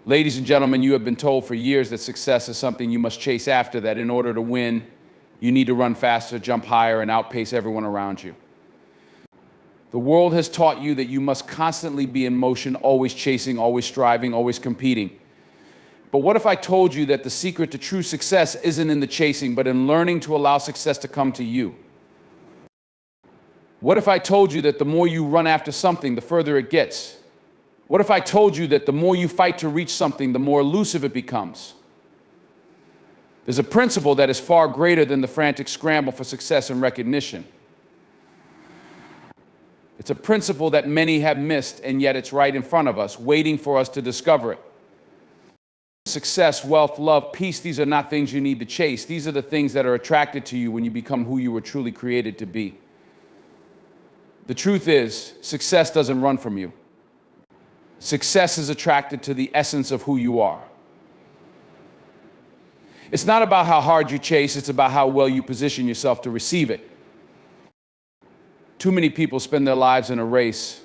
Ladies and gentlemen, you have been told for years that success is something you must chase after, that in order to win, you need to run faster, jump higher, and outpace everyone around you. The world has taught you that you must constantly be in motion, always chasing, always striving, always competing. But what if I told you that the secret to true success isn't in the chasing, but in learning to allow success to come to you? What if I told you that the more you run after something, the further it gets? What if I told you that the more you fight to reach something, the more elusive it becomes? There's a principle that is far greater than the frantic scramble for success and recognition. It's a principle that many have missed, and yet it's right in front of us, waiting for us to discover it. Success, wealth, love, peace, these are not things you need to chase. These are the things that are attracted to you when you become who you were truly created to be. The truth is, success doesn't run from you. Success is attracted to the essence of who you are. It's not about how hard you chase, it's about how well you position yourself to receive it. Too many people spend their lives in a race,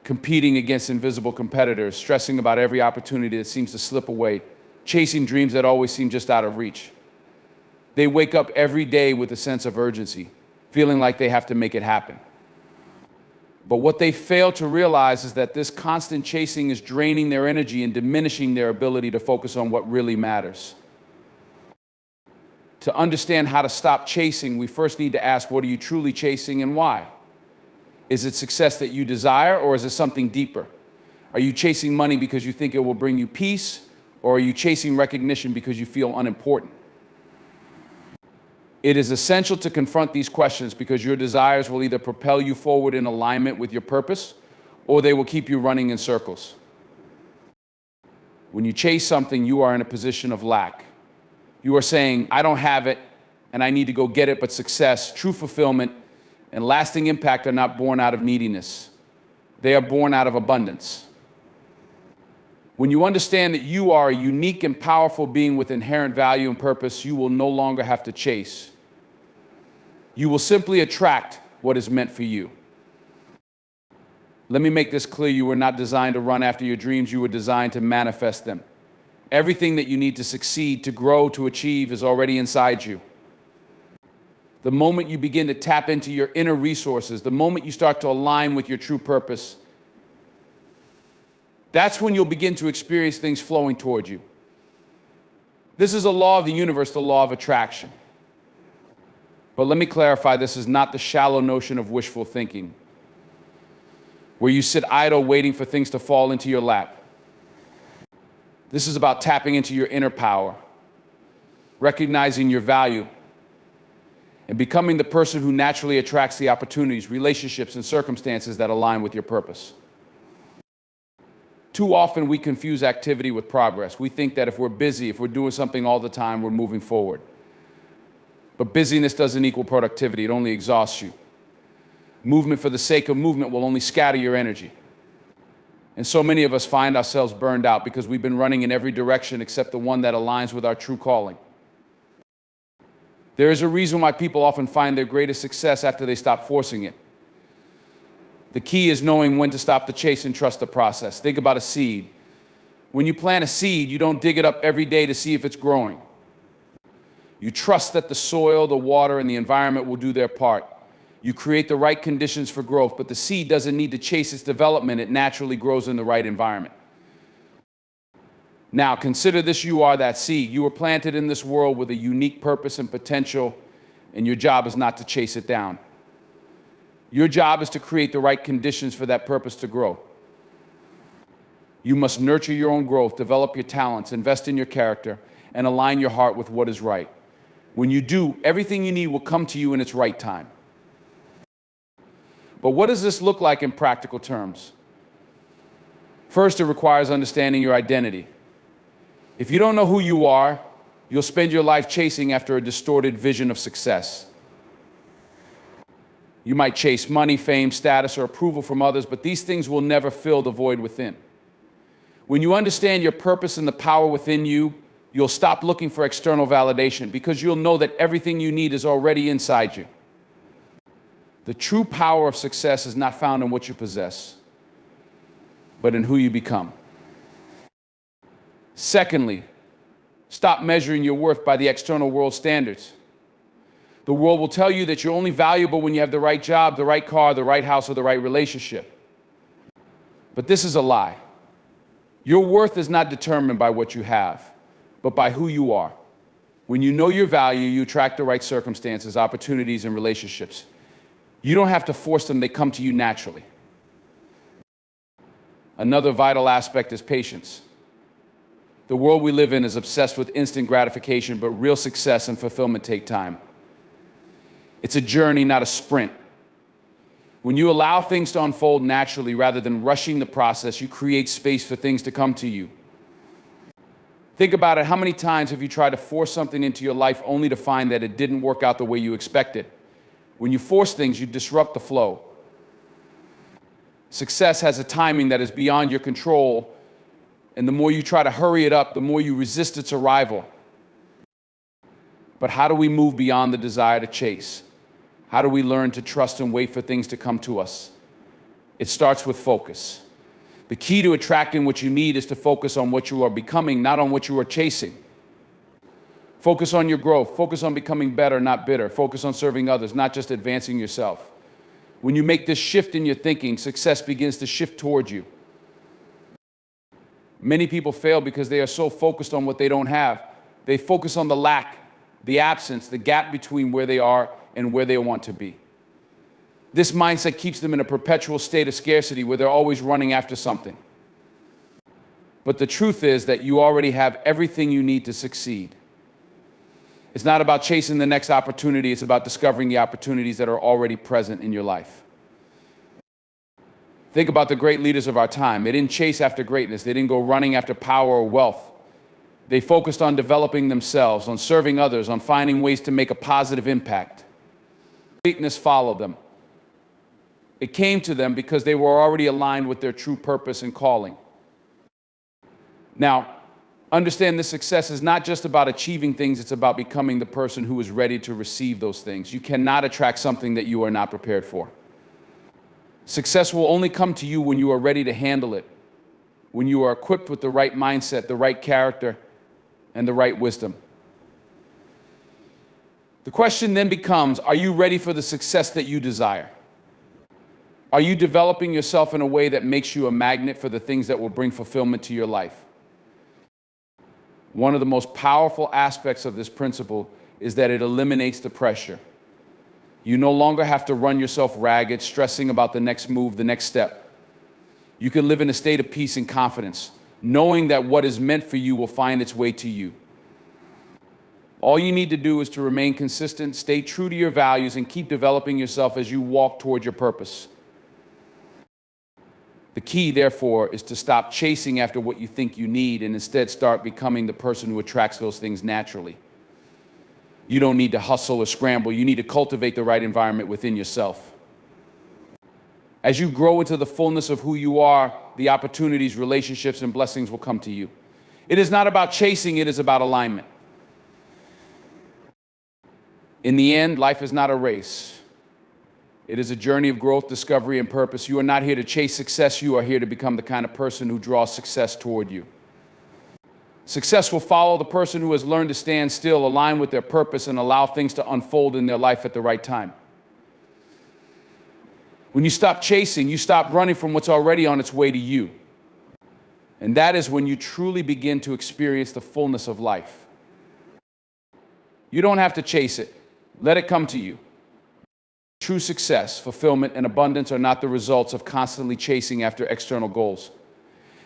competing against invisible competitors, stressing about every opportunity that seems to slip away, chasing dreams that always seem just out of reach. They wake up every day with a sense of urgency, feeling like they have to make it happen. But what they fail to realize is that this constant chasing is draining their energy and diminishing their ability to focus on what really matters. To understand how to stop chasing, we first need to ask, what are you truly chasing and why? Is it success that you desire, or is it something deeper? Are you chasing money because you think it will bring you peace, or are you chasing recognition because you feel unimportant? It is essential to confront these questions, because your desires will either propel you forward in alignment with your purpose, or they will keep you running in circles. When you chase something, you are in a position of lack. You are saying, I don't have it, and I need to go get it, but success, true fulfillment, and lasting impact are not born out of neediness. They are born out of abundance. When you understand that you are a unique and powerful being with inherent value and purpose, you will no longer have to chase. You will simply attract what is meant for you. Let me make this clear. You were not designed to run after your dreams. You were designed to manifest them. Everything that you need to succeed, to grow, to achieve is already inside you. The moment you begin to tap into your inner resources, the moment you start to align with your true purpose, that's when you'll begin to experience things flowing toward you. This is a law of the universe, the law of attraction. But let me clarify, this is not the shallow notion of wishful thinking, where you sit idle waiting for things to fall into your lap. This is about tapping into your inner power, recognizing your value, and becoming the person who naturally attracts the opportunities, relationships, and circumstances that align with your purpose. Too often we confuse activity with progress. We think that if we're busy, if we're doing something all the time, we're moving forward. But busyness doesn't equal productivity. It only exhausts you. Movement for the sake of movement will only scatter your energy. And so many of us find ourselves burned out because we've been running in every direction except the one that aligns with our true calling. There is a reason why people often find their greatest success after they stop forcing it. The key is knowing when to stop the chase and trust the process. Think about a seed. When you plant a seed, you don't dig it up every day to see if it's growing. You trust that the soil, the water, and the environment will do their part. You create the right conditions for growth, but the seed doesn't need to chase its development. It naturally grows in the right environment. Now, consider this: you are that seed. You were planted in this world with a unique purpose and potential, and your job is not to chase it down. Your job is to create the right conditions for that purpose to grow. You must nurture your own growth, develop your talents, invest in your character, and align your heart with what is right. When you do, everything you need will come to you in its right time. But what does this look like in practical terms? First, it requires understanding your identity. If you don't know who you are, you'll spend your life chasing after a distorted vision of success. You might chase money, fame, status, or approval from others, but these things will never fill the void within. When you understand your purpose and the power within you, you'll stop looking for external validation, because you'll know that everything you need is already inside you. The true power of success is not found in what you possess, but in who you become. Secondly, stop measuring your worth by the external world standards. The world will tell you that you're only valuable when you have the right job, the right car, the right house, or the right relationship. But this is a lie. Your worth is not determined by what you have, but by who you are. When you know your value, you attract the right circumstances, opportunities, and relationships. You don't have to force them, they come to you naturally. Another vital aspect is patience. The world we live in is obsessed with instant gratification, but real success and fulfillment take time. It's a journey, not a sprint. When you allow things to unfold naturally rather than rushing the process, you create space for things to come to you. Think about it. How many times have you tried to force something into your life only to find that it didn't work out the way you expected? When you force things, you disrupt the flow. Success has a timing that is beyond your control, and the more you try to hurry it up, the more you resist its arrival. But how do we move beyond the desire to chase? How do we learn to trust and wait for things to come to us? It starts with focus. The key to attracting what you need is to focus on what you are becoming, not on what you are chasing. Focus on your growth. Focus on becoming better, not bitter. Focus on serving others, not just advancing yourself. When you make this shift in your thinking, success begins to shift towards you. Many people fail because they are so focused on what they don't have. They focus on the lack, the absence, the gap between where they are and where they want to be. This mindset keeps them in a perpetual state of scarcity where they're always running after something. But the truth is that you already have everything you need to succeed. It's not about chasing the next opportunity, it's about discovering the opportunities that are already present in your life. Think about the great leaders of our time. They didn't chase after greatness. They didn't go running after power or wealth. They focused on developing themselves, on serving others, on finding ways to make a positive impact. Greatness followed them. It came to them because they were already aligned with their true purpose and calling. Now, understand this success is not just about achieving things, it's about becoming the person who is ready to receive those things. You cannot attract something that you are not prepared for. Success will only come to you when you are ready to handle it, when you are equipped with the right mindset, the right character, and the right wisdom. The question then becomes, are you ready for the success that you desire? Are you developing yourself in a way that makes you a magnet for the things that will bring fulfillment to your life? One of the most powerful aspects of this principle is that it eliminates the pressure. You no longer have to run yourself ragged, stressing about the next move, the next step. You can live in a state of peace and confidence, knowing that what is meant for you will find its way to you. All you need to do is to remain consistent, stay true to your values, and keep developing yourself as you walk toward your purpose. The key, therefore, is to stop chasing after what you think you need and instead start becoming the person who attracts those things naturally. You don't need to hustle or scramble. You need to cultivate the right environment within yourself. As you grow into the fullness of who you are, the opportunities, relationships, and blessings will come to you. It is not about chasing, it is about alignment. In the end, life is not a race. It is a journey of growth, discovery, and purpose. You are not here to chase success. You are here to become the kind of person who draws success toward you. Success will follow the person who has learned to stand still, align with their purpose, and allow things to unfold in their life at the right time. When you stop chasing, you stop running from what's already on its way to you. And that is when you truly begin to experience the fullness of life. You don't have to chase it. Let it come to you. True success, fulfillment, and abundance are not the results of constantly chasing after external goals.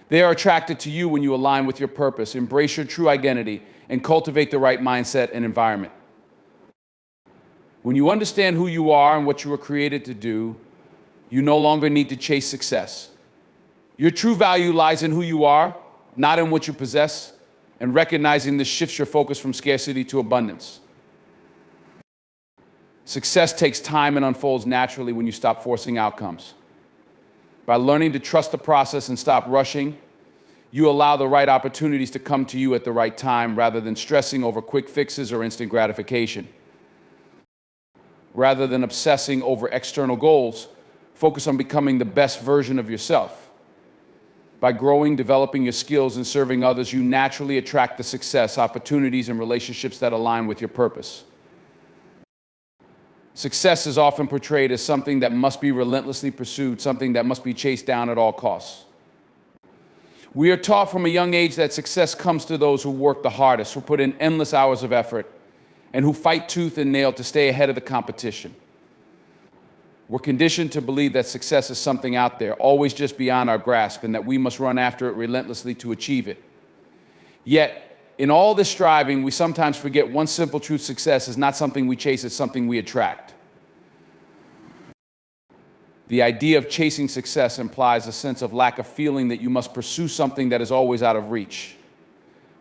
They are attracted to you when you align with your purpose, embrace your true identity, and cultivate the right mindset and environment. When you understand who you are and what you were created to do, you no longer need to chase success. Your true value lies in who you are, not in what you possess, and recognizing this shifts your focus from scarcity to abundance. Success takes time and unfolds naturally when you stop forcing outcomes. By learning to trust the process and stop rushing, you allow the right opportunities to come to you at the right time rather than stressing over quick fixes or instant gratification. Rather than obsessing over external goals, focus on becoming the best version of yourself. By growing, developing your skills, and serving others, you naturally attract the success, opportunities, and relationships that align with your purpose. Success is often portrayed as something that must be relentlessly pursued, something that must be chased down at all costs. We are taught from a young age that success comes to those who work the hardest, who put in endless hours of effort, and who fight tooth and nail to stay ahead of the competition. We're conditioned to believe that success is something out there, always just beyond our grasp, and that we must run after it relentlessly to achieve it. Yet, in all this striving, we sometimes forget one simple truth: success is not something we chase, it's something we attract. The idea of chasing success implies a sense of lack of feeling that you must pursue something that is always out of reach.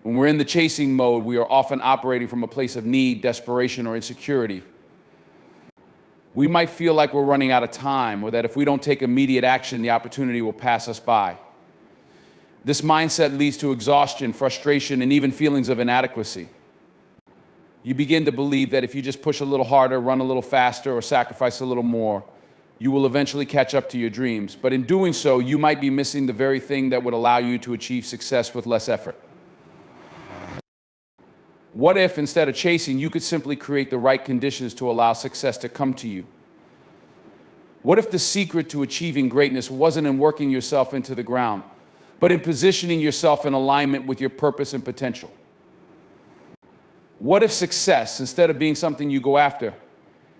When we're in the chasing mode, we are often operating from a place of need, desperation, or insecurity. We might feel like we're running out of time, or that if we don't take immediate action, the opportunity will pass us by. This mindset leads to exhaustion, frustration, and even feelings of inadequacy. You begin to believe that if you just push a little harder, run a little faster, or sacrifice a little more, you will eventually catch up to your dreams. But in doing so, you might be missing the very thing that would allow you to achieve success with less effort. What if, instead of chasing, you could simply create the right conditions to allow success to come to you? What if the secret to achieving greatness wasn't in working yourself into the ground, but in positioning yourself in alignment with your purpose and potential? What if success, instead of being something you go after,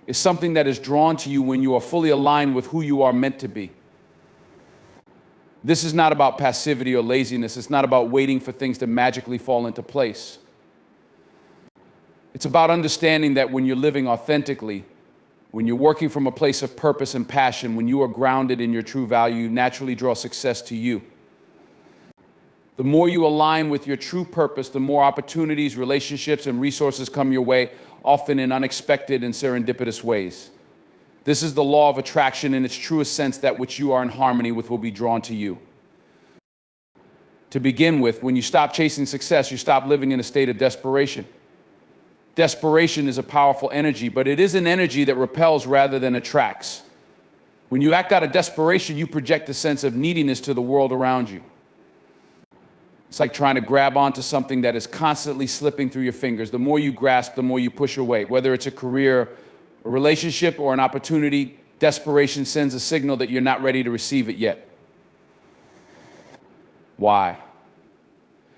is something that is drawn to you when you are fully aligned with who you are meant to be? This is not about passivity or laziness. It's not about waiting for things to magically fall into place. It's about understanding that when you're living authentically, when you're working from a place of purpose and passion, when you are grounded in your true value, you naturally draw success to you. The more you align with your true purpose, the more opportunities, relationships, and resources come your way, often in unexpected and serendipitous ways. This is the law of attraction in its truest sense: that which you are in harmony with will be drawn to you. To begin with, when you stop chasing success, you stop living in a state of desperation. Desperation is a powerful energy, but it is an energy that repels rather than attracts. When you act out of desperation, you project a sense of neediness to the world around you. It's like trying to grab onto something that is constantly slipping through your fingers. The more you grasp, the more you push away. Whether it's a career, a relationship, or an opportunity, desperation sends a signal that you're not ready to receive it yet. Why?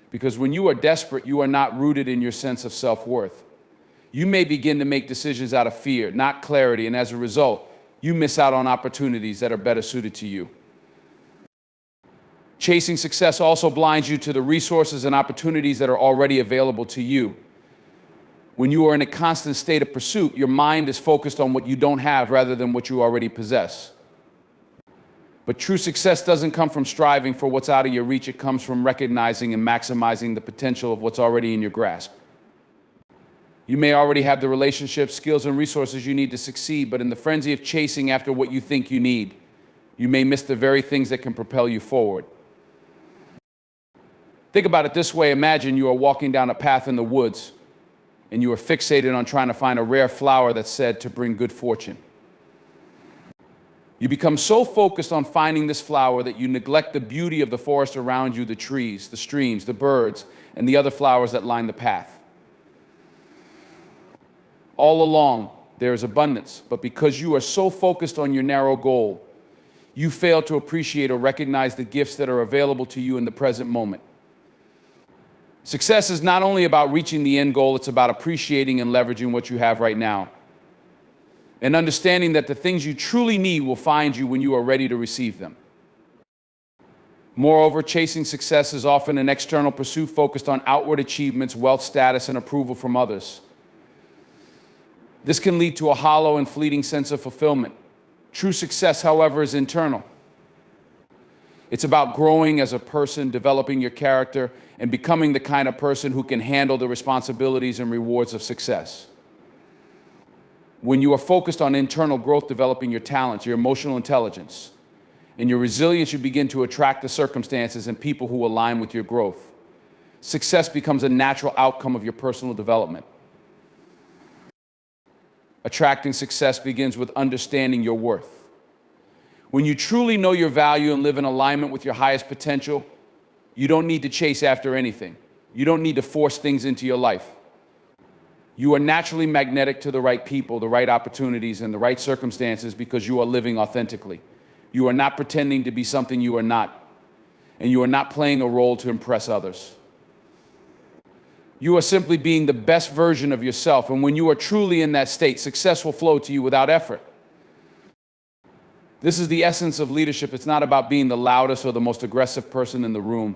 Because when you are desperate, you are not rooted in your sense of self-worth. You may begin to make decisions out of fear, not clarity, and as a result, you miss out on opportunities that are better suited to you. Chasing success also blinds you to the resources and opportunities that are already available to you. When you are in a constant state of pursuit, your mind is focused on what you don't have rather than what you already possess. But true success doesn't come from striving for what's out of your reach. It comes from recognizing and maximizing the potential of what's already in your grasp. You may already have the relationships, skills, and resources you need to succeed, but in the frenzy of chasing after what you think you need, you may miss the very things that can propel you forward. Think about it this way. Imagine you are walking down a path in the woods, and you are fixated on trying to find a rare flower that's said to bring good fortune. You become so focused on finding this flower that you neglect the beauty of the forest around you, the trees, the streams, the birds, and the other flowers that line the path. All along, there is abundance, but because you are so focused on your narrow goal, you fail to appreciate or recognize the gifts that are available to you in the present moment. Success is not only about reaching the end goal, it's about appreciating and leveraging what you have right now, and understanding that the things you truly need will find you when you are ready to receive them. Moreover, chasing success is often an external pursuit focused on outward achievements, wealth, status, and approval from others. This can lead to a hollow and fleeting sense of fulfillment. True success, however, is internal. It's about growing as a person, developing your character, and becoming the kind of person who can handle the responsibilities and rewards of success. When you are focused on internal growth, developing your talents, your emotional intelligence, and your resilience, you begin to attract the circumstances and people who align with your growth. Success becomes a natural outcome of your personal development. Attracting success begins with understanding your worth. When you truly know your value and live in alignment with your highest potential, you don't need to chase after anything. You don't need to force things into your life. You are naturally magnetic to the right people, the right opportunities, and the right circumstances because you are living authentically. You are not pretending to be something you are not, and you are not playing a role to impress others. You are simply being the best version of yourself, and when you are truly in that state, success will flow to you without effort. This is the essence of leadership. It's not about being the loudest or the most aggressive person in the room,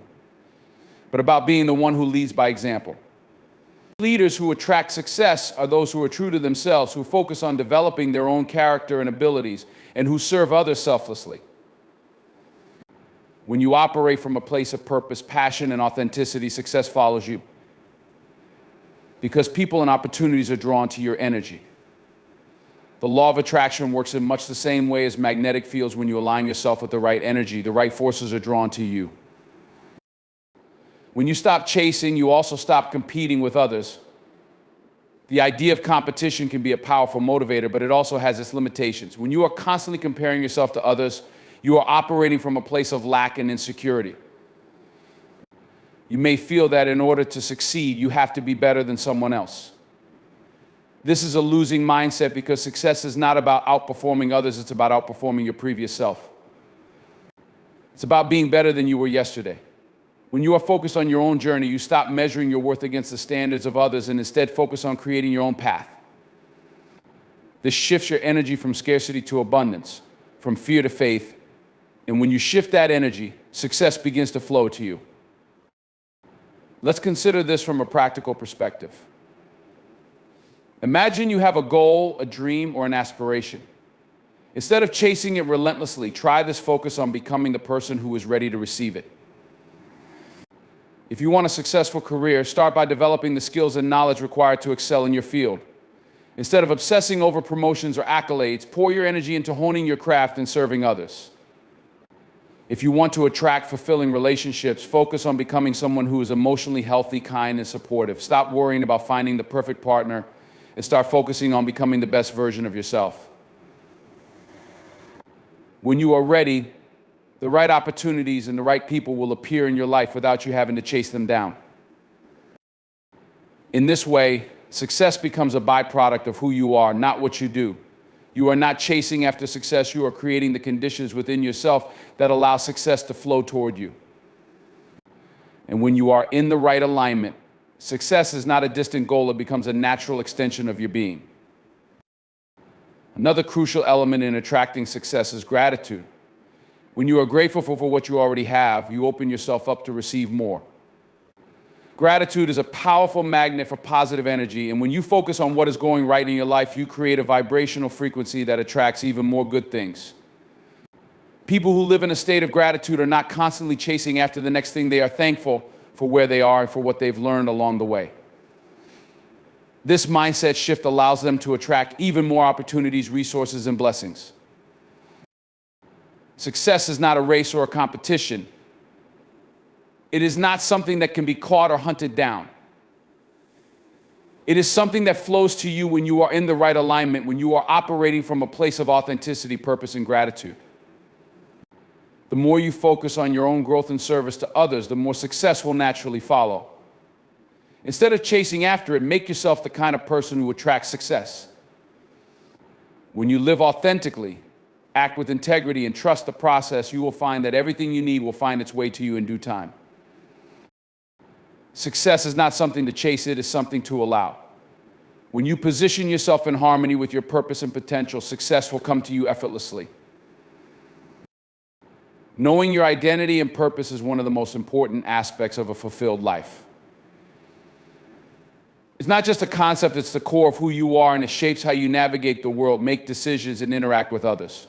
but about being the one who leads by example. Leaders who attract success are those who are true to themselves, who focus on developing their own character and abilities, and who serve others selflessly. When you operate from a place of purpose, passion, and authenticity, success follows you because people and opportunities are drawn to your energy. The law of attraction works in much the same way as magnetic fields. When you align yourself with the right energy, the right forces are drawn to you. When you stop chasing, you also stop competing with others. The idea of competition can be a powerful motivator, but it also has its limitations. When you are constantly comparing yourself to others, you are operating from a place of lack and insecurity. You may feel that in order to succeed, you have to be better than someone else. This is a losing mindset because success is not about outperforming others, it's about outperforming your previous self. It's about being better than you were yesterday. When you are focused on your own journey, you stop measuring your worth against the standards of others and instead focus on creating your own path. This shifts your energy from scarcity to abundance, from fear to faith, and when you shift that energy, success begins to flow to you. Let's consider this from a practical perspective. Imagine you have a goal, a dream, or an aspiration. Instead of chasing it relentlessly, try this focus on becoming the person who is ready to receive it. If you want a successful career, start by developing the skills and knowledge required to excel in your field. Instead of obsessing over promotions or accolades, pour your energy into honing your craft and serving others. If you want to attract fulfilling relationships, focus on becoming someone who is emotionally healthy, kind, and supportive. Stop worrying about finding the perfect partner and start focusing on becoming the best version of yourself. When you are ready, the right opportunities and the right people will appear in your life without you having to chase them down. In this way, success becomes a byproduct of who you are, not what you do. You are not chasing after success, you are creating the conditions within yourself that allow success to flow toward you. And when you are in the right alignment, success is not a distant goal, it becomes a natural extension of your being. Another crucial element in attracting success is gratitude. When you are grateful for what you already have, you open yourself up to receive more. Gratitude is a powerful magnet for positive energy, and when you focus on what is going right in your life, you create a vibrational frequency that attracts even more good things. People who live in a state of gratitude are not constantly chasing after the next thing. They are thankful for where they are and for what they've learned along the way. This mindset shift allows them to attract even more opportunities, resources, and blessings. Success is not a race or a competition. It is not something that can be caught or hunted down. It is something that flows to you when you are in the right alignment, when you are operating from a place of authenticity, purpose, and gratitude. The more you focus on your own growth and service to others, the more success will naturally follow. Instead of chasing after it, make yourself the kind of person who attracts success. When you live authentically, act with integrity, and trust the process, you will find that everything you need will find its way to you in due time. Success is not something to chase, it is something to allow. When you position yourself in harmony with your purpose and potential, success will come to you effortlessly. Knowing your identity and purpose is one of the most important aspects of a fulfilled life. It's not just a concept, it's the core of who you are, and it shapes how you navigate the world, make decisions, and interact with others.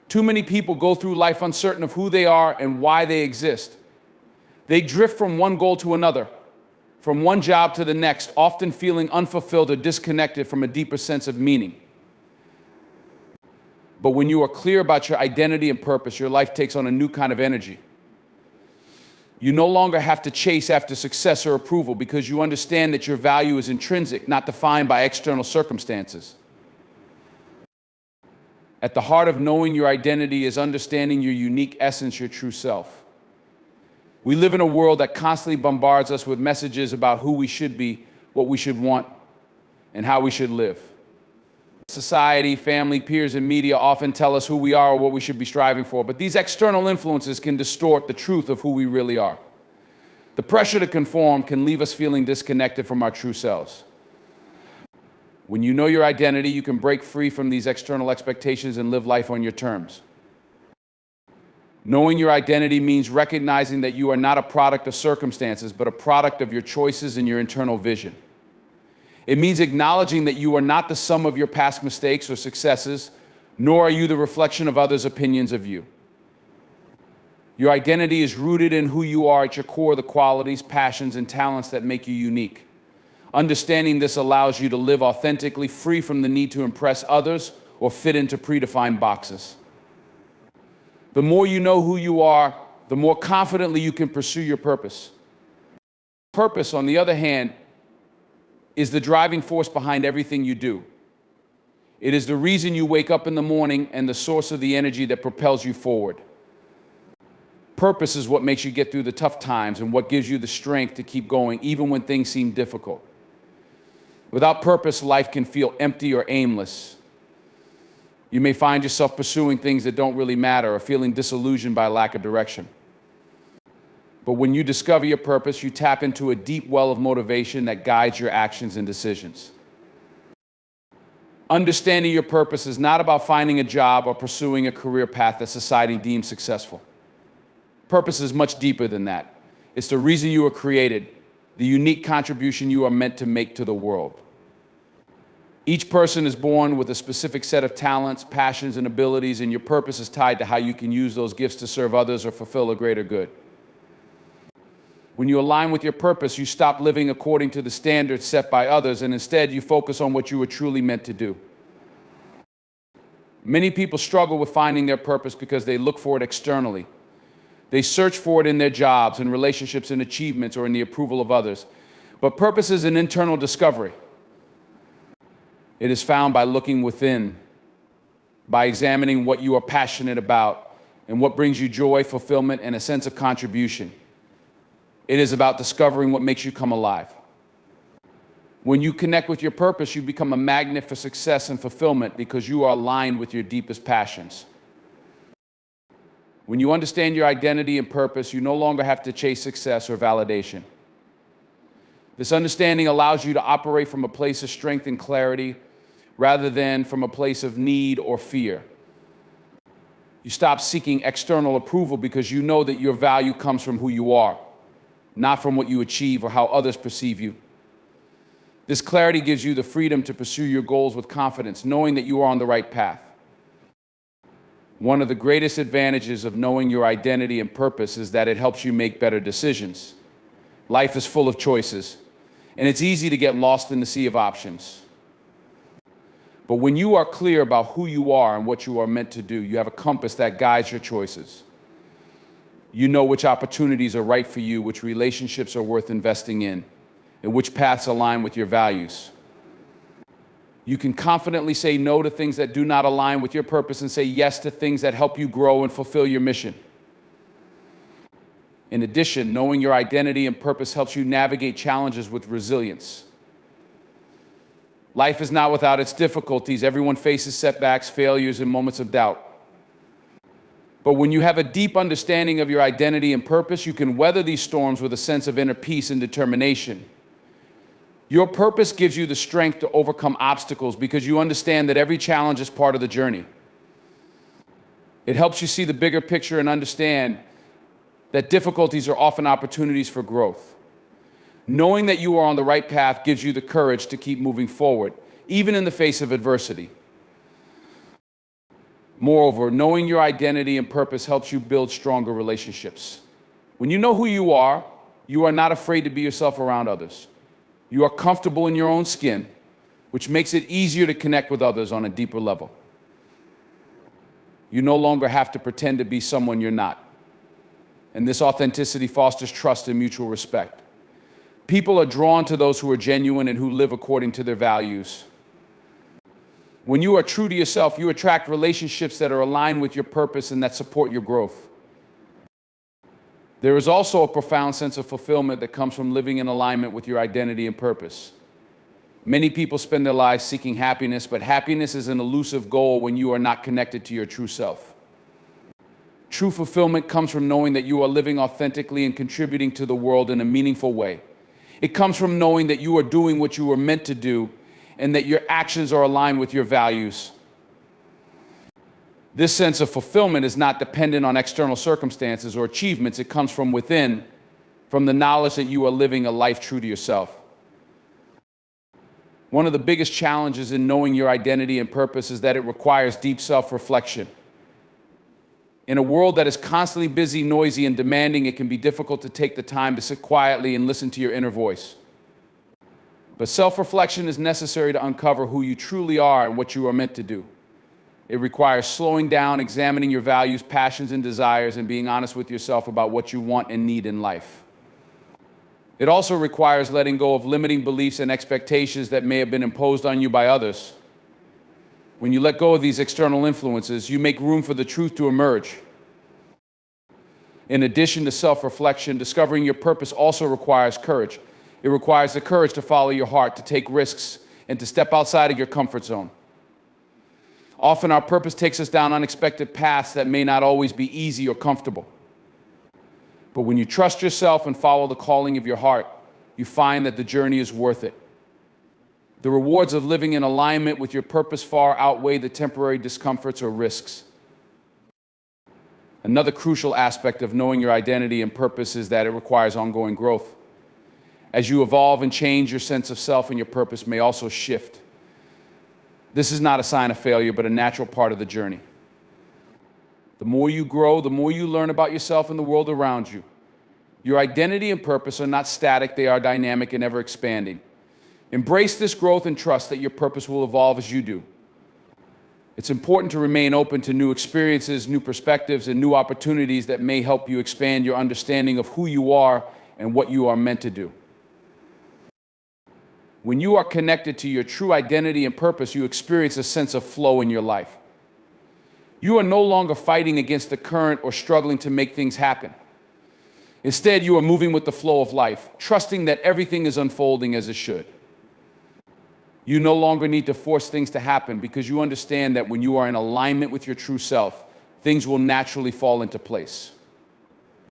Too many people go through life uncertain of who they are and why they exist. They drift from one goal to another, from one job to the next, often feeling unfulfilled or disconnected from a deeper sense of meaning. But when you are clear about your identity and purpose, your life takes on a new kind of energy. You no longer have to chase after success or approval because you understand that your value is intrinsic, not defined by external circumstances. At the heart of knowing your identity is understanding your unique essence, your true self. We live in a world that constantly bombards us with messages about who we should be, what we should want, and how we should live. Society, family, peers, and media often tell us who we are or what we should be striving for, but these external influences can distort the truth of who we really are. The pressure to conform can leave us feeling disconnected from our true selves. When you know your identity, you can break free from these external expectations and live life on your terms. Knowing your identity means recognizing that you are not a product of circumstances, but a product of your choices and your internal vision. It means acknowledging that you are not the sum of your past mistakes or successes, nor are you the reflection of others' opinions of you. Your identity is rooted in who you are at your core, the qualities, passions, and talents that make you unique. Understanding this allows you to live authentically, free from the need to impress others or fit into predefined boxes. The more you know who you are, the more confidently you can pursue your purpose. Purpose, on the other hand, is the driving force behind everything you do. It is the reason you wake up in the morning and the source of the energy that propels you forward. Purpose is what makes you get through the tough times and what gives you the strength to keep going even when things seem difficult. Without purpose, life can feel empty or aimless. You may find yourself pursuing things that don't really matter or feeling disillusioned by lack of direction. But when you discover your purpose, you tap into a deep well of motivation that guides your actions and decisions. Understanding your purpose is not about finding a job or pursuing a career path that society deems successful. Purpose is much deeper than that. It's the reason you were created, the unique contribution you are meant to make to the world. Each person is born with a specific set of talents, passions, and abilities, and your purpose is tied to how you can use those gifts to serve others or fulfill a greater good. When you align with your purpose, you stop living according to the standards set by others, and instead you focus on what you were truly meant to do. Many people struggle with finding their purpose because they look for it externally. They search for it in their jobs, in relationships, in achievements, or in the approval of others. But purpose is an internal discovery. It is found by looking within, by examining what you are passionate about and what brings you joy, fulfillment, and a sense of contribution. It is about discovering what makes you come alive. When you connect with your purpose, you become a magnet for success and fulfillment because you are aligned with your deepest passions. When you understand your identity and purpose, you no longer have to chase success or validation. This understanding allows you to operate from a place of strength and clarity rather than from a place of need or fear. You stop seeking external approval because you know that your value comes from who you are, not from what you achieve or how others perceive you. This clarity gives you the freedom to pursue your goals with confidence, knowing that you are on the right path. One of the greatest advantages of knowing your identity and purpose is that it helps you make better decisions. Life is full of choices, and it's easy to get lost in the sea of options. But when you are clear about who you are and what you are meant to do, you have a compass that guides your choices. You know which opportunities are right for you, which relationships are worth investing in, and which paths align with your values. You can confidently say no to things that do not align with your purpose and say yes to things that help you grow and fulfill your mission. In addition, knowing your identity and purpose helps you navigate challenges with resilience. Life is not without its difficulties. Everyone faces setbacks, failures, and moments of doubt. But when you have a deep understanding of your identity and purpose, you can weather these storms with a sense of inner peace and determination. Your purpose gives you the strength to overcome obstacles because you understand that every challenge is part of the journey. It helps you see the bigger picture and understand that difficulties are often opportunities for growth. Knowing that you are on the right path gives you the courage to keep moving forward, even in the face of adversity. Moreover, knowing your identity and purpose helps you build stronger relationships. When you know who you are not afraid to be yourself around others. You are comfortable in your own skin, which makes it easier to connect with others on a deeper level. You no longer have to pretend to be someone you're not. And this authenticity fosters trust and mutual respect. People are drawn to those who are genuine and who live according to their values. When you are true to yourself, you attract relationships that are aligned with your purpose and that support your growth. There is also a profound sense of fulfillment that comes from living in alignment with your identity and purpose. Many people spend their lives seeking happiness, but happiness is an elusive goal when you are not connected to your true self. True fulfillment comes from knowing that you are living authentically and contributing to the world in a meaningful way. It comes from knowing that you are doing what you were meant to do and that your actions are aligned with your values. This sense of fulfillment is not dependent on external circumstances or achievements. It comes from within, from the knowledge that you are living a life true to yourself. One of the biggest challenges in knowing your identity and purpose is that it requires deep self-reflection. In a world that is constantly busy, noisy, and demanding, it can be difficult to take the time to sit quietly and listen to your inner voice. But self-reflection is necessary to uncover who you truly are and what you are meant to do. It requires slowing down, examining your values, passions, and desires, and being honest with yourself about what you want and need in life. It also requires letting go of limiting beliefs and expectations that may have been imposed on you by others. When you let go of these external influences, you make room for the truth to emerge. In addition to self-reflection, discovering your purpose also requires courage. It requires the courage to follow your heart, to take risks, and to step outside of your comfort zone. Often our purpose takes us down unexpected paths that may not always be easy or comfortable. But when you trust yourself and follow the calling of your heart, you find that the journey is worth it. The rewards of living in alignment with your purpose far outweigh the temporary discomforts or risks. Another crucial aspect of knowing your identity and purpose is that it requires ongoing growth. As you evolve and change, your sense of self and your purpose may also shift. This is not a sign of failure, but a natural part of the journey. The more you grow, the more you learn about yourself and the world around you. Your identity and purpose are not static, they are dynamic and ever expanding. Embrace this growth and trust that your purpose will evolve as you do. It's important to remain open to new experiences, new perspectives, and new opportunities that may help you expand your understanding of who you are and what you are meant to do. When you are connected to your true identity and purpose, you experience a sense of flow in your life. You are no longer fighting against the current or struggling to make things happen. Instead, you are moving with the flow of life, trusting that everything is unfolding as it should. You no longer need to force things to happen because you understand that when you are in alignment with your true self, things will naturally fall into place.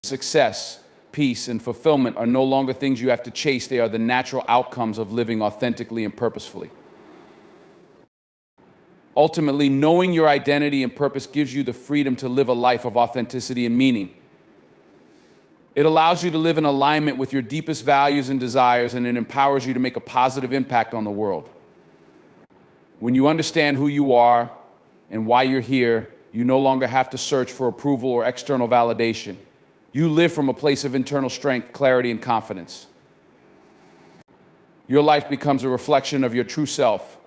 Success, peace, and fulfillment are no longer things you have to chase. They are the natural outcomes of living authentically and purposefully. Ultimately, knowing your identity and purpose gives you the freedom to live a life of authenticity and meaning. It allows you to live in alignment with your deepest values and desires, and it empowers you to make a positive impact on the world. When you understand who you are and why you're here, you no longer have to search for approval or external validation. You live from a place of internal strength, clarity, and confidence. Your life becomes a reflection of your true self,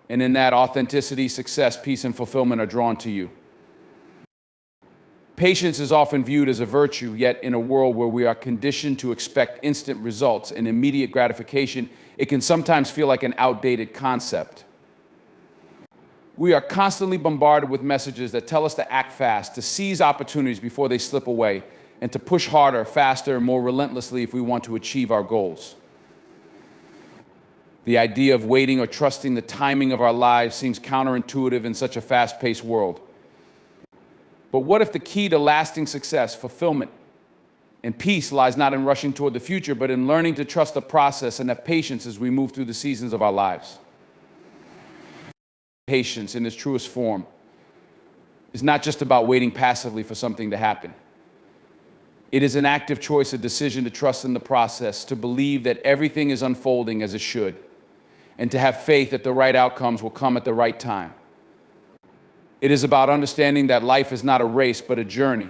and in that, authenticity, success, peace, and fulfillment are drawn to you. Patience is often viewed as a virtue, yet in a world where we are conditioned to expect instant results and immediate gratification, it can sometimes feel like an outdated concept. We are constantly bombarded with messages that tell us to act fast, to seize opportunities before they slip away, and to push harder, faster, and more relentlessly if we want to achieve our goals. The idea of waiting or trusting the timing of our lives seems counterintuitive in such a fast-paced world. But what if the key to lasting success, fulfillment, and peace lies not in rushing toward the future, but in learning to trust the process and have patience as we move through the seasons of our lives? Patience, in its truest form, is not just about waiting passively for something to happen. It is an active choice, a decision to trust in the process, to believe that everything is unfolding as it should, and to have faith that the right outcomes will come at the right time. It is about understanding that life is not a race, but a journey.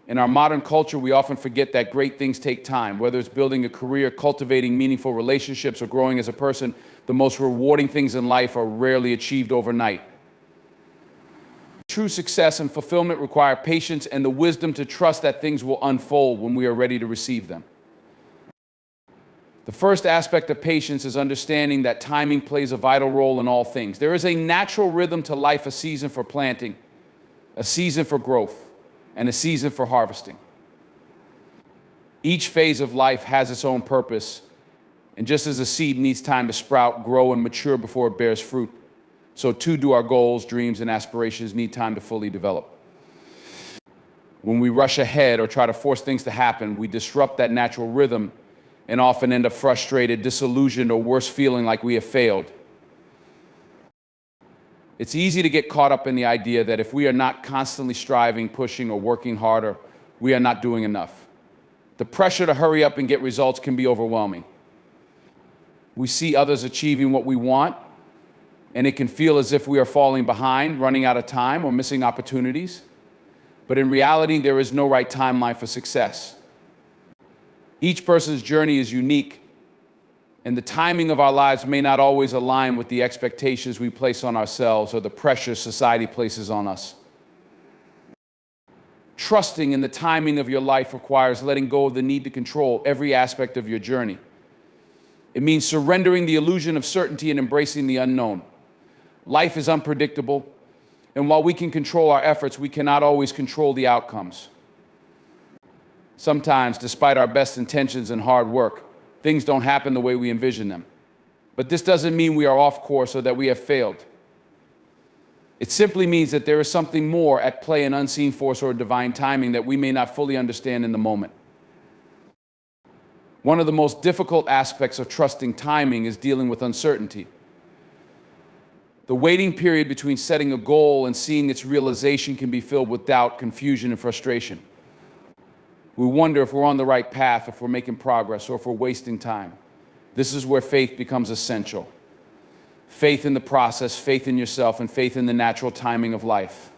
In our modern culture, we often forget that great things take time. Whether it's building a career, cultivating meaningful relationships, or growing as a person, the most rewarding things in life are rarely achieved overnight. True success and fulfillment require patience and the wisdom to trust that things will unfold when we are ready to receive them. The first aspect of patience is understanding that timing plays a vital role in all things. There is a natural rhythm to life, a season for planting, a season for growth, and a season for harvesting. Each phase of life has its own purpose, and just as a seed needs time to sprout, grow, and mature before it bears fruit, so too do our goals, dreams, and aspirations need time to fully develop. When we rush ahead or try to force things to happen, we disrupt that natural rhythm and often end up frustrated, disillusioned, or worse, feeling like we have failed. It's easy to get caught up in the idea that if we are not constantly striving, pushing, or working harder, we are not doing enough. The pressure to hurry up and get results can be overwhelming. We see others achieving what we want, and it can feel as if we are falling behind, running out of time, or missing opportunities. But in reality, there is no right timeline for success. Each person's journey is unique, and the timing of our lives may not always align with the expectations we place on ourselves or the pressure society places on us. Trusting in the timing of your life requires letting go of the need to control every aspect of your journey. It means surrendering the illusion of certainty and embracing the unknown. Life is unpredictable, and while we can control our efforts, we cannot always control the outcomes. Sometimes, despite our best intentions and hard work, things don't happen the way we envision them. But this doesn't mean we are off course or that we have failed. It simply means that there is something more at play, an unseen force or divine timing that we may not fully understand in the moment. One of the most difficult aspects of trusting timing is dealing with uncertainty. The waiting period between setting a goal and seeing its realization can be filled with doubt, confusion, and frustration. We wonder if we're on the right path, if we're making progress, or if we're wasting time. This is where faith becomes essential. Faith in the process, faith in yourself, and faith in the natural timing of life.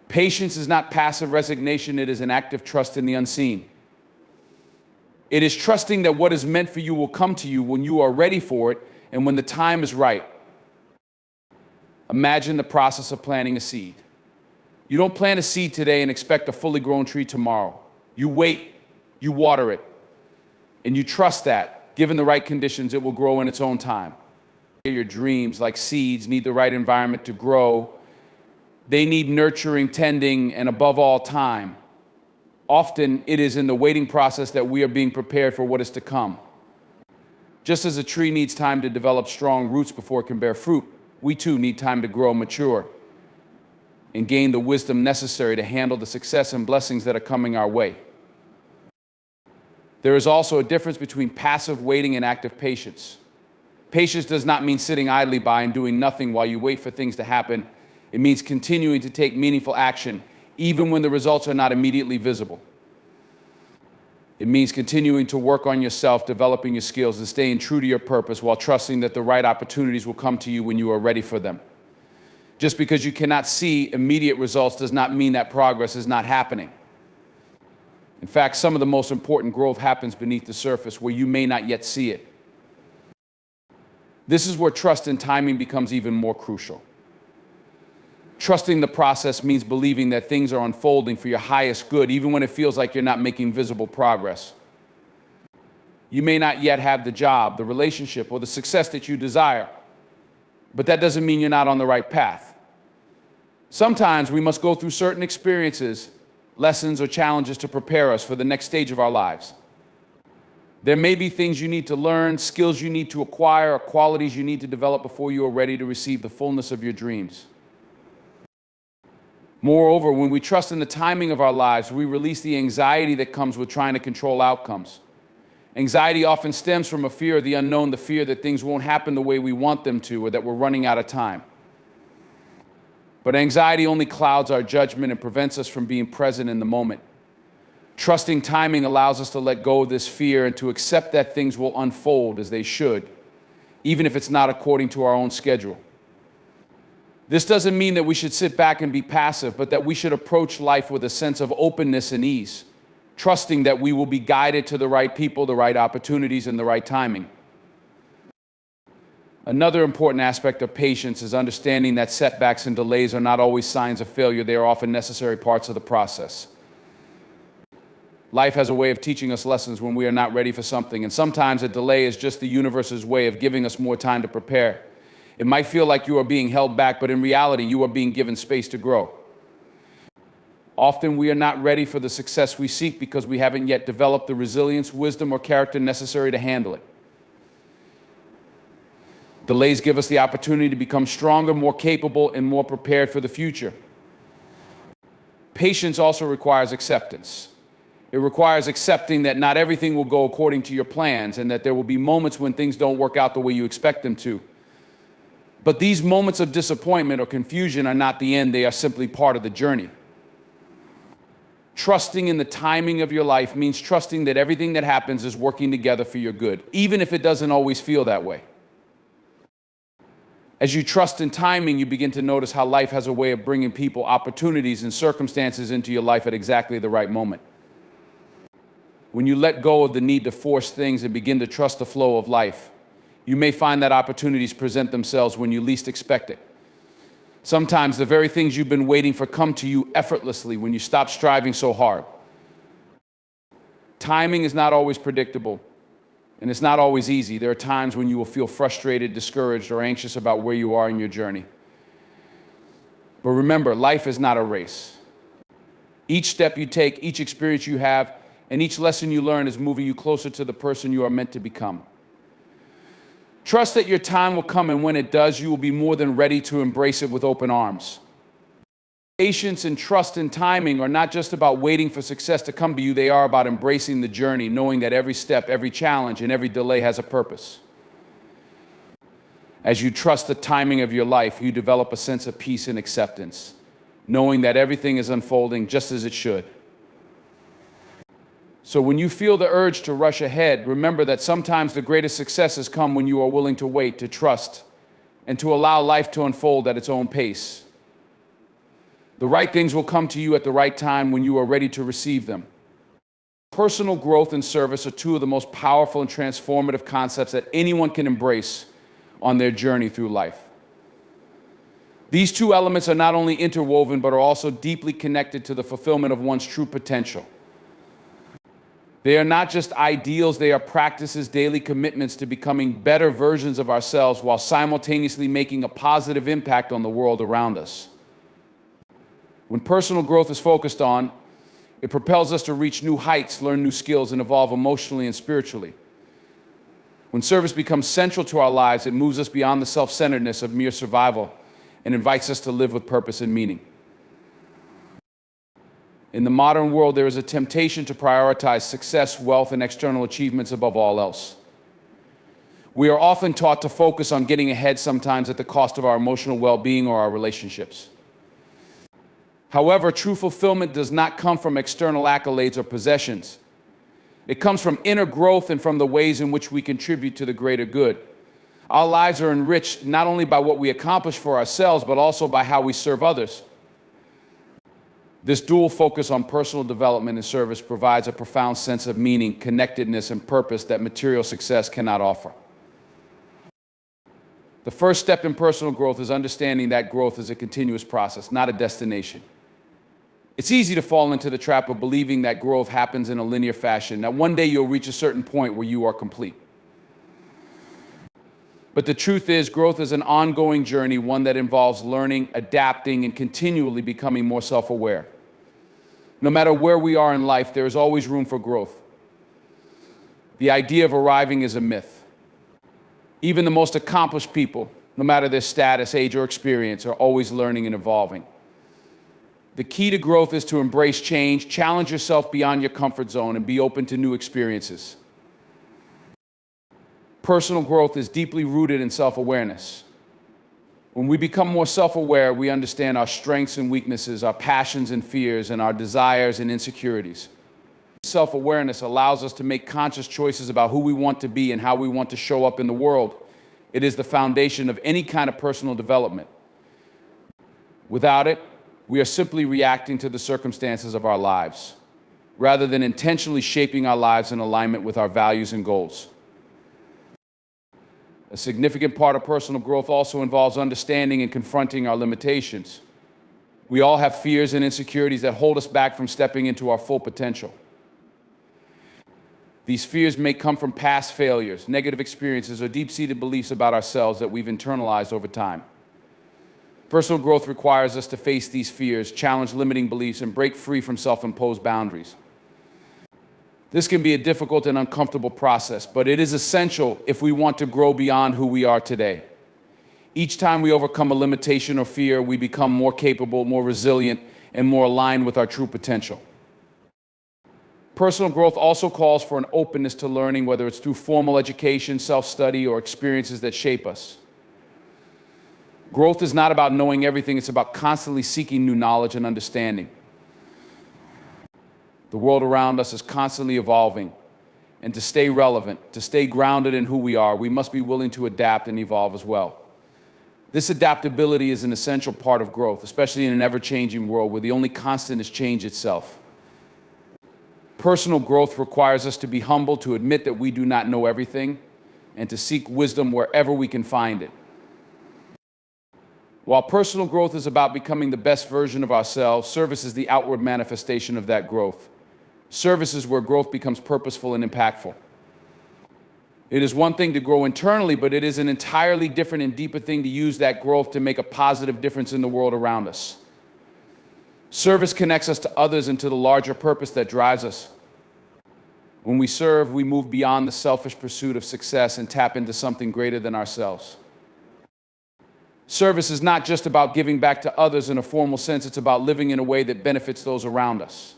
Patience is not passive resignation, it is an active trust in the unseen. It is trusting that what is meant for you will come to you when you are ready for it and when the time is right. Imagine the process of planting a seed. You don't plant a seed today and expect a fully grown tree tomorrow. You wait, you water it, and you trust that, given the right conditions, it will grow in its own time. Your dreams, like seeds, need the right environment to grow. They need nurturing, tending, and above all, time. Often, it is in the waiting process that we are being prepared for what is to come. Just as a tree needs time to develop strong roots before it can bear fruit, we too need time to grow, mature, and gain the wisdom necessary to handle the success and blessings that are coming our way. There is also a difference between passive waiting and active patience. Patience does not mean sitting idly by and doing nothing while you wait for things to happen. It means continuing to take meaningful action, even when the results are not immediately visible. It means continuing to work on yourself, developing your skills, and staying true to your purpose while trusting that the right opportunities will come to you when you are ready for them. Just because you cannot see immediate results does not mean that progress is not happening. In fact, some of the most important growth happens beneath the surface where you may not yet see it. This is where trust and timing becomes even more crucial. Trusting the process means believing that things are unfolding for your highest good, even when it feels like you're not making visible progress. You may not yet have the job, the relationship, or the success that you desire, but that doesn't mean you're not on the right path. Sometimes we must go through certain experiences, lessons, or challenges to prepare us for the next stage of our lives. There may be things you need to learn, skills you need to acquire, or qualities you need to develop before you are ready to receive the fullness of your dreams. Moreover, when we trust in the timing of our lives, we release the anxiety that comes with trying to control outcomes. Anxiety often stems from a fear of the unknown, the fear that things won't happen the way we want them to, or that we're running out of time. But anxiety only clouds our judgment and prevents us from being present in the moment. Trusting timing allows us to let go of this fear and to accept that things will unfold as they should, even if it's not according to our own schedule. This doesn't mean that we should sit back and be passive, but that we should approach life with a sense of openness and ease, trusting that we will be guided to the right people, the right opportunities, and the right timing. Another important aspect of patience is understanding that setbacks and delays are not always signs of failure. They are often necessary parts of the process. Life has a way of teaching us lessons when we are not ready for something, and sometimes a delay is just the universe's way of giving us more time to prepare. It might feel like you are being held back, but in reality, you are being given space to grow. Often we are not ready for the success we seek because we haven't yet developed the resilience, wisdom, or character necessary to handle it. Delays give us the opportunity to become stronger, more capable, and more prepared for the future. Patience also requires acceptance. It requires accepting that not everything will go according to your plans and that there will be moments when things don't work out the way you expect them to. But these moments of disappointment or confusion are not the end, they are simply part of the journey. Trusting in the timing of your life means trusting that everything that happens is working together for your good, even if it doesn't always feel that way. As you trust in timing, you begin to notice how life has a way of bringing people, opportunities, and circumstances into your life at exactly the right moment. When you let go of the need to force things and begin to trust the flow of life, you may find that opportunities present themselves when you least expect it. Sometimes the very things you've been waiting for come to you effortlessly when you stop striving so hard. Timing is not always predictable, and it's not always easy. There are times when you will feel frustrated, discouraged, or anxious about where you are in your journey. But remember, life is not a race. Each step you take, each experience you have, and each lesson you learn is moving you closer to the person you are meant to become. Trust that your time will come, and when it does, you will be more than ready to embrace it with open arms. Patience and trust and timing are not just about waiting for success to come to you, they are about embracing the journey, knowing that every step, every challenge, and every delay has a purpose. As you trust the timing of your life, you develop a sense of peace and acceptance, knowing that everything is unfolding just as it should. So when you feel the urge to rush ahead, remember that sometimes the greatest successes come when you are willing to wait, to trust, and to allow life to unfold at its own pace. The right things will come to you at the right time when you are ready to receive them. Personal growth and service are two of the most powerful and transformative concepts that anyone can embrace on their journey through life. These two elements are not only interwoven, but are also deeply connected to the fulfillment of one's true potential. They are not just ideals, they are practices, daily commitments to becoming better versions of ourselves while simultaneously making a positive impact on the world around us. When personal growth is focused on, it propels us to reach new heights, learn new skills, and evolve emotionally and spiritually. When service becomes central to our lives, it moves us beyond the self-centeredness of mere survival and invites us to live with purpose and meaning. In the modern world, there is a temptation to prioritize success, wealth, and external achievements above all else. We are often taught to focus on getting ahead, sometimes at the cost of our emotional well-being or our relationships. However, true fulfillment does not come from external accolades or possessions. It comes from inner growth and from the ways in which we contribute to the greater good. Our lives are enriched not only by what we accomplish for ourselves, but also by how we serve others. This dual focus on personal development and service provides a profound sense of meaning, connectedness, and purpose that material success cannot offer. The first step in personal growth is understanding that growth is a continuous process, not a destination. It's easy to fall into the trap of believing that growth happens in a linear fashion, that one day you'll reach a certain point where you are complete. But the truth is, growth is an ongoing journey, one that involves learning, adapting, and continually becoming more self-aware. No matter where we are in life, there is always room for growth. The idea of arriving is a myth. Even the most accomplished people, no matter their status, age, or experience, are always learning and evolving. The key to growth is to embrace change, challenge yourself beyond your comfort zone, and be open to new experiences. Personal growth is deeply rooted in self-awareness. When we become more self-aware, we understand our strengths and weaknesses, our passions and fears, and our desires and insecurities. Self-awareness allows us to make conscious choices about who we want to be and how we want to show up in the world. It is the foundation of any kind of personal development. Without it, we are simply reacting to the circumstances of our lives, rather than intentionally shaping our lives in alignment with our values and goals. A significant part of personal growth also involves understanding and confronting our limitations. We all have fears and insecurities that hold us back from stepping into our full potential. These fears may come from past failures, negative experiences, or deep-seated beliefs about ourselves that we've internalized over time. Personal growth requires us to face these fears, challenge limiting beliefs, and break free from self-imposed boundaries. This can be a difficult and uncomfortable process, but it is essential if we want to grow beyond who we are today. Each time we overcome a limitation or fear, we become more capable, more resilient, and more aligned with our true potential. Personal growth also calls for an openness to learning, whether it's through formal education, self-study, or experiences that shape us. Growth is not about knowing everything, it's about constantly seeking new knowledge and understanding. The world around us is constantly evolving, and to stay relevant, to stay grounded in who we are, we must be willing to adapt and evolve as well. This adaptability is an essential part of growth, especially in an ever-changing world where the only constant is change itself. Personal growth requires us to be humble, to admit that we do not know everything, and to seek wisdom wherever we can find it. While personal growth is about becoming the best version of ourselves, service is the outward manifestation of that growth. Service is where growth becomes purposeful and impactful. It is one thing to grow internally, but it is an entirely different and deeper thing to use that growth to make a positive difference in the world around us. Service connects us to others and to the larger purpose that drives us. When we serve, we move beyond the selfish pursuit of success and tap into something greater than ourselves. Service is not just about giving back to others in a formal sense, it's about living in a way that benefits those around us.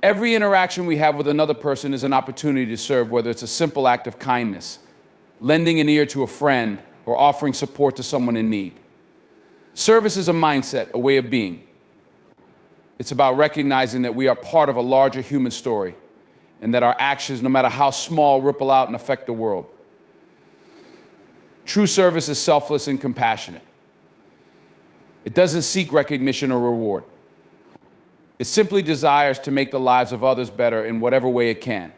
Every interaction we have with another person is an opportunity to serve, whether it's a simple act of kindness, lending an ear to a friend, or offering support to someone in need. Service is a mindset, a way of being. It's about recognizing that we are part of a larger human story, and that our actions, no matter how small, ripple out and affect the world. True service is selfless and compassionate. It doesn't seek recognition or reward. It simply desires to make the lives of others better in whatever way it can.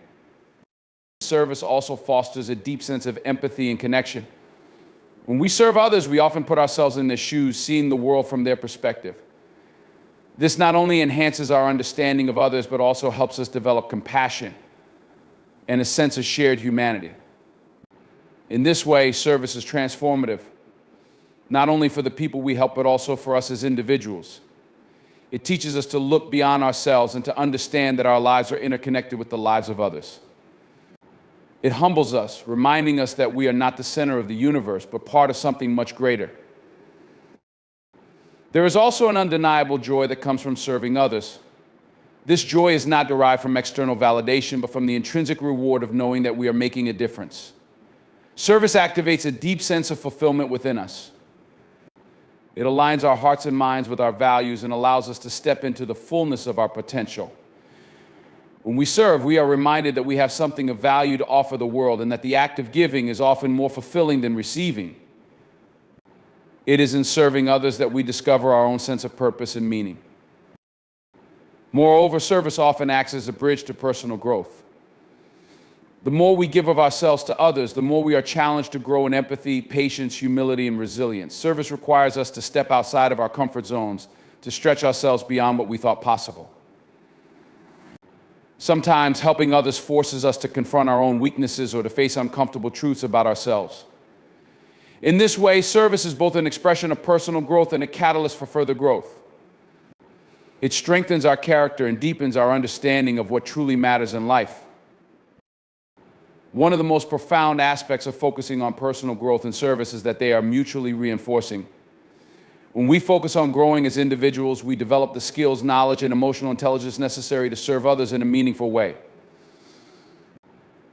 Service also fosters a deep sense of empathy and connection. When we serve others, we often put ourselves in their shoes, seeing the world from their perspective. This not only enhances our understanding of others, but also helps us develop compassion and a sense of shared humanity. In this way, service is transformative, not only for the people we help, but also for us as individuals. It teaches us to look beyond ourselves and to understand that our lives are interconnected with the lives of others. It humbles us, reminding us that we are not the center of the universe, but part of something much greater. There is also an undeniable joy that comes from serving others. This joy is not derived from external validation, but from the intrinsic reward of knowing that we are making a difference. Service activates a deep sense of fulfillment within us. It aligns our hearts and minds with our values and allows us to step into the fullness of our potential. When we serve, we are reminded that we have something of value to offer the world and that the act of giving is often more fulfilling than receiving. It is in serving others that we discover our own sense of purpose and meaning. Moreover, service often acts as a bridge to personal growth. The more we give of ourselves to others, the more we are challenged to grow in empathy, patience, humility, and resilience. Service requires us to step outside of our comfort zones, to stretch ourselves beyond what we thought possible. Sometimes helping others forces us to confront our own weaknesses or to face uncomfortable truths about ourselves. In this way, service is both an expression of personal growth and a catalyst for further growth. It strengthens our character and deepens our understanding of what truly matters in life. One of the most profound aspects of focusing on personal growth and service is that they are mutually reinforcing. When we focus on growing as individuals, we develop the skills, knowledge, and emotional intelligence necessary to serve others in a meaningful way.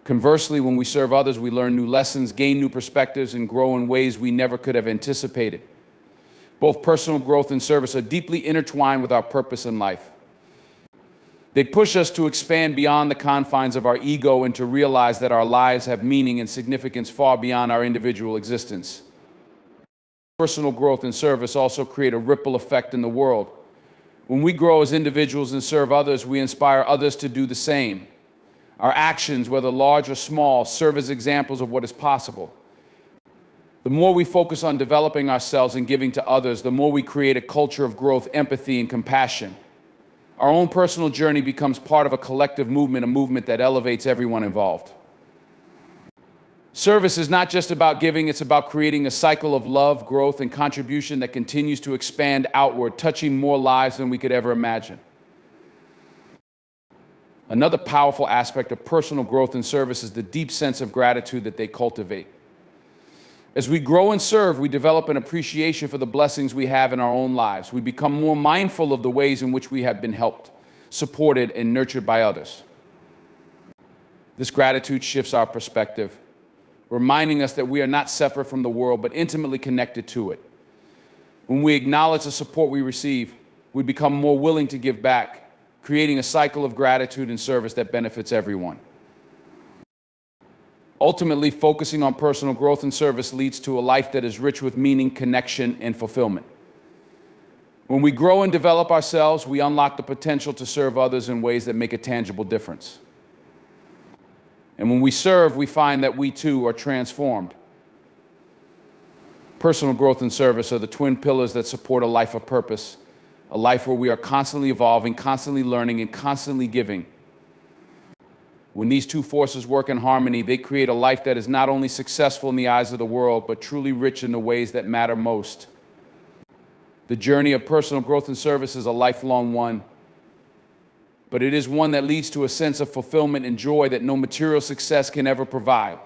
Conversely, when we serve others, we learn new lessons, gain new perspectives, and grow in ways we never could have anticipated. Both personal growth and service are deeply intertwined with our purpose in life. They push us to expand beyond the confines of our ego and to realize that our lives have meaning and significance far beyond our individual existence. Personal growth and service also create a ripple effect in the world. When we grow as individuals and serve others, we inspire others to do the same. Our actions, whether large or small, serve as examples of what is possible. The more we focus on developing ourselves and giving to others, the more we create a culture of growth, empathy, and compassion. our own personal journey becomes part of a collective movement, a movement that elevates everyone involved. Service is not just about giving, it's about creating a cycle of love, growth, and contribution that continues to expand outward, touching more lives than we could ever imagine. Another powerful aspect of personal growth and service is the deep sense of gratitude that they cultivate. As we grow and serve, we develop an appreciation for the blessings we have in our own lives. We become more mindful of the ways in which we have been helped, supported, and nurtured by others. This gratitude shifts our perspective, reminding us that we are not separate from the world, but intimately connected to it. When we acknowledge the support we receive, we become more willing to give back, creating a cycle of gratitude and service that benefits everyone. Ultimately, focusing on personal growth and service leads to a life that is rich with meaning, connection, and fulfillment. When we grow and develop ourselves, we unlock the potential to serve others in ways that make a tangible difference. And when we serve, we find that we too are transformed. Personal growth and service are the twin pillars that support a life of purpose, a life where we are constantly evolving, constantly learning, and constantly giving. When these two forces work in harmony, they create a life that is not only successful in the eyes of the world, but truly rich in the ways that matter most. The journey of personal growth and service is a lifelong one, but it is one that leads to a sense of fulfillment and joy that no material success can ever provide.